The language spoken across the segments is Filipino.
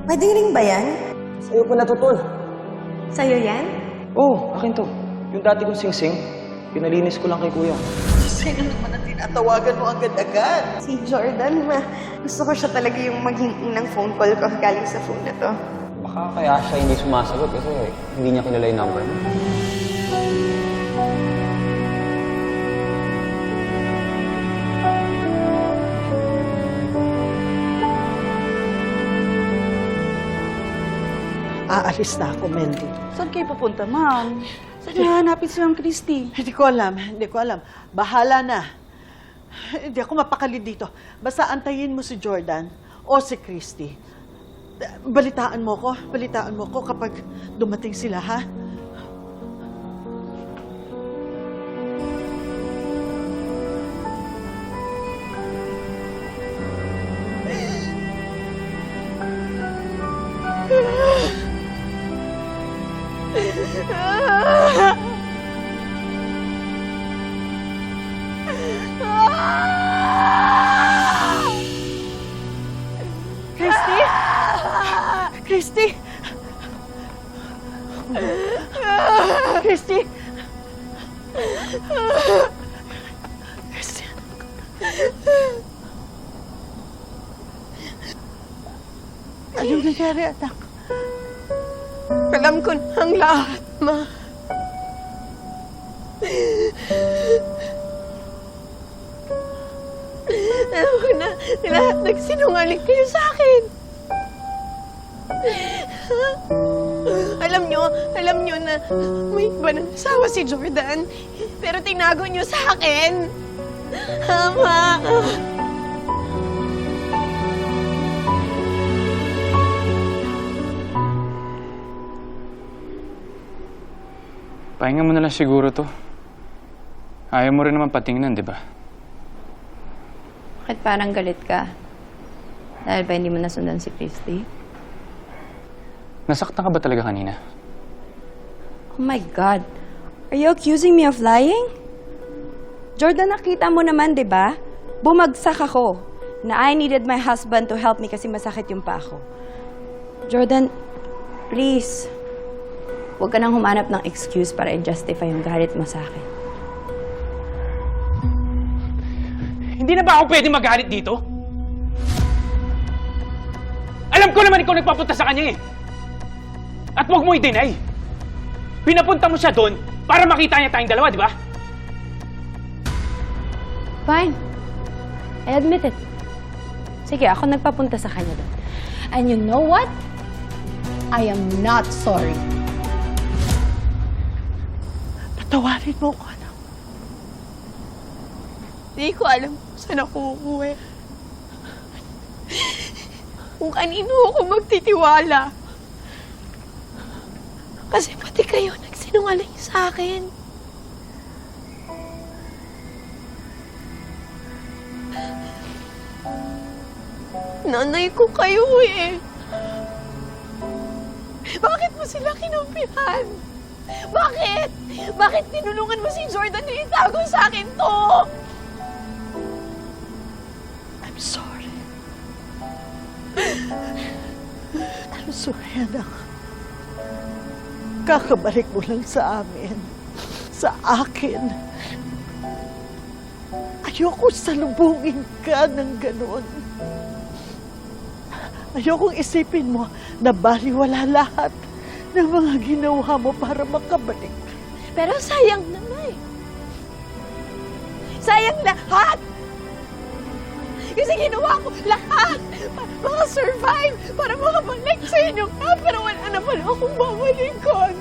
Pwedeng ring ba yan? Sa'yo pala to, tol. Sa'yo yan? Oo, akin to. Yung dati kong sing-sing, pinalinis ko lang kay kuya. Sino naman ang tinatawagan mo agad-agad? Si Jordan, ma. Gusto ko siya talaga yung maging unang phone call ko galing sa phone na to. Baka kaya siya hindi sumasagot kasi hindi niya kilala yung number mo. Aalis na ako, Meldy. Saan kayo pupunta, ma'am? Saan hahanapin si Ma'am Christy? Hindi ko alam. Bahala na. Hindi ako mapakali dito. Basta antayin mo si Jordan o si Christy. Balitaan mo ko kapag dumating sila, ha? Christy? Christy! Christy! Christy! Anong nangyari, anak? Alam ko na ang lahat, ma. Alam ko na lahat nagsinungaling kayo sa akin. Alam nyo na may iba ng asawa si Jordan. Pero tinago nyo sa akin. Ma. Pahinga mo na lang siguro to. Ayaw mo rin naman patingnan, di ba? Bakit parang galit ka? Dahil ba hindi mo nasundan si Christy? Nasaktan ka ba talaga kanina? Oh my God! Are you accusing me of lying? Jordan, nakita mo naman, di ba? Bumagsak ako na I needed my husband to help me kasi masakit yung paa ko. Jordan, please. Huwag ka nang humanap ng excuse para i-justify yung galit mo sa akin. Hindi na ba ako pwede magalit dito? Alam ko naman ikaw nagpapunta sa kanya eh. At huwag mo i-deny. Pinapunta mo siya doon para makita niya tayong dalawa, di ba? Fine. I admit it. Sige, ako nagpapunta sa kanya doon. And you know what? I am not sorry. Patawarin mo ko, anak. Hindi ko alam kung saan ako uuwi. Kung kanino ako magtitiwala. Kasi pati kayo nagsinungaling sa akin. Nanay ko kayo eh. Bakit mo sila kinumpihan? Bakit? Bakit tinulungan mo si Jordan na itago sa akin to? I'm sorry. I'm sorry, anak. Kakabalik mo lang sa amin. Sa akin. Ayoko salubungin ka ng ganon. Ayokong isipin mo na baliwala lahat ng mga ginawa mo para makabalik. Pero sayang naman. Sayang lahat! Kasi ginawa ko lahat para makasurvive, para makabalik sa inyong pero wala naman akong babalikan.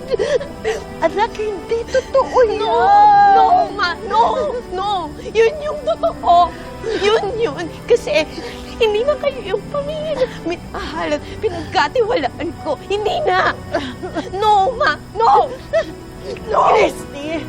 Anak, hindi totoo yan! No, ma! No! Yun yung totoo! Yun! Kasi hindi na kayo yung pamilya na minahal at pinagkatiwalaan ko. Hindi na! No, ma! No! No! Christy!